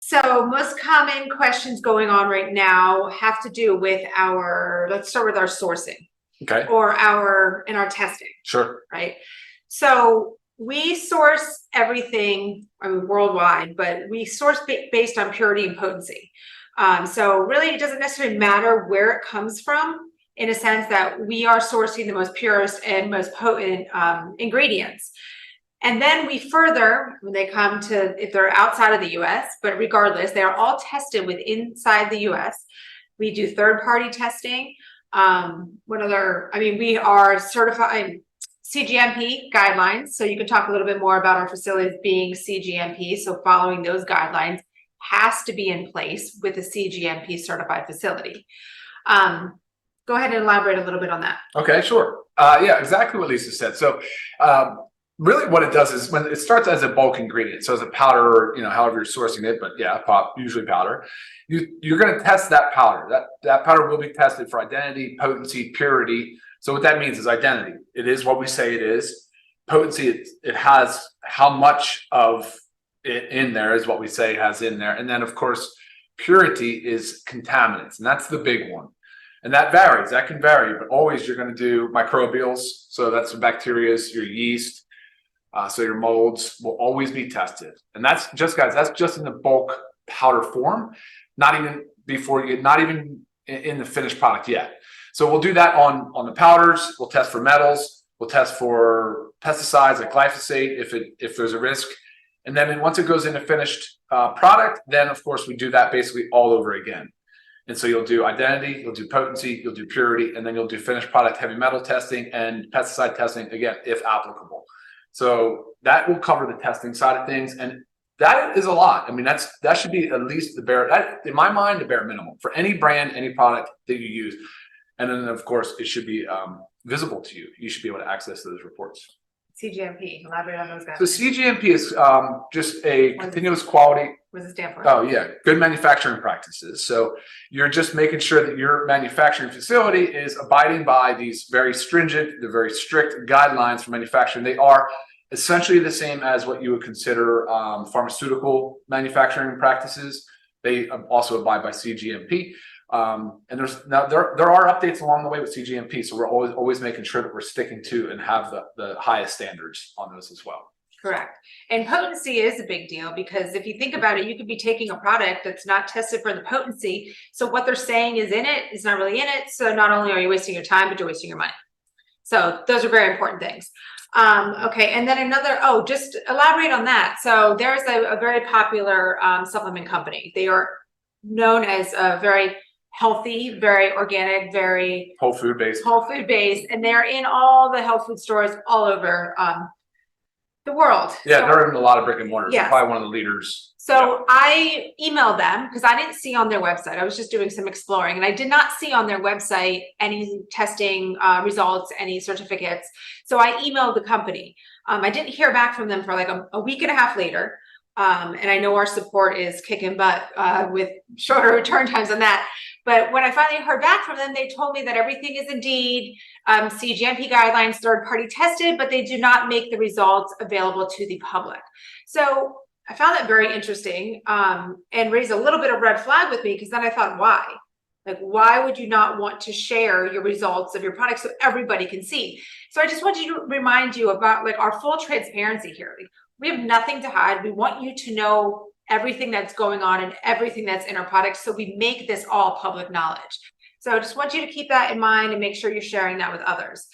So most common questions going on right now have to do with let's start with our sourcing. Okay. Or our testing. Sure. Right. So we source everything, I mean, worldwide, but we source based on purity and potency. So really, it doesn't necessarily matter where it comes from, in a sense that we are sourcing the most purest and most potent ingredients. And then we further, when they come to, if they're outside of the US, but regardless, they are all tested inside the US. We do third-party testing. We are certified cGMP guidelines. So you can talk a little bit more about our facilities being cGMP. So following those guidelines has to be in place with a cGMP certified facility. Go ahead and elaborate a little bit on that. Okay, sure. Yeah, exactly what Lisa said. So really what it does is when it starts as a bulk ingredient, so as a powder, or however you're sourcing it, but yeah, usually powder, you're going to test that powder. That powder will be tested for identity, potency, purity. So what that means is identity. It is what we say it is. Potency, it has how much of it in there is what we say it has in there. And then of course, purity is contaminants, and that's the big one. And that varies, that can vary, but always you're going to do microbials. So that's the bacteria, your yeast. So your molds will always be tested. And that's just, guys, that's just in the bulk powder form, not even in the finished product yet. So we'll do that on the powders. We'll test for metals. We'll test for pesticides like glyphosate if there's a risk. And then once it goes into finished product, then of course we do that basically all over again. And so you'll do identity, you'll do potency, you'll do purity, and then you'll do finished product heavy metal testing and pesticide testing, again, if applicable. So that will cover the testing side of things. And that is a lot. I mean, that should be at least in my mind, the bare minimum for any brand, any product that you use. And then of course it should be visible to you. You should be able to access those reports. cGMP, elaborate on those guys. So cGMP is just a continuous quality. What does it stand for? Oh yeah, good manufacturing practices. So you're just making sure that your manufacturing facility is abiding by these very stringent, the very strict guidelines for manufacturing. They are essentially the same as what you would consider pharmaceutical manufacturing practices. They also abide by cGMP. And there are updates along the way with cGMP. So we're always making sure that we're sticking to and have the highest standards on those as well. Correct. And potency is a big deal, because if you think about it, you could be taking a product that's not tested for the potency. So what they're saying is in it is not really in it. So not only are you wasting your time, but you're wasting your money. So those are very important things. Okay. And then just elaborate on that. So there's a very popular supplement company. They are known as a very healthy, very organic, very whole food based, and they're in all the health food stores all over the world. Yeah, so, they're in a lot of brick and mortars. Yes. They're probably one of the leaders. So yeah. I emailed them because I didn't see on their website. I was just doing some exploring, and I did not see on their website any testing results, any certificates. So I emailed the company. I didn't hear back from them for like a week and a half later. And I know our support is kicking butt with shorter return times on that. But when I finally heard back from them, they told me that everything is indeed cGMP guidelines, third-party tested, but they do not make the results available to the public. So I found that very interesting and raised a little bit of red flag with me, because then I thought, why? Like, why would you not want to share your results of your product so everybody can see? So I just wanted to remind you about like our full transparency here. Like, we have nothing to hide. We want you to know everything that's going on and everything that's in our products. So we make this all public knowledge. So I just want you to keep that in mind and make sure you're sharing that with others.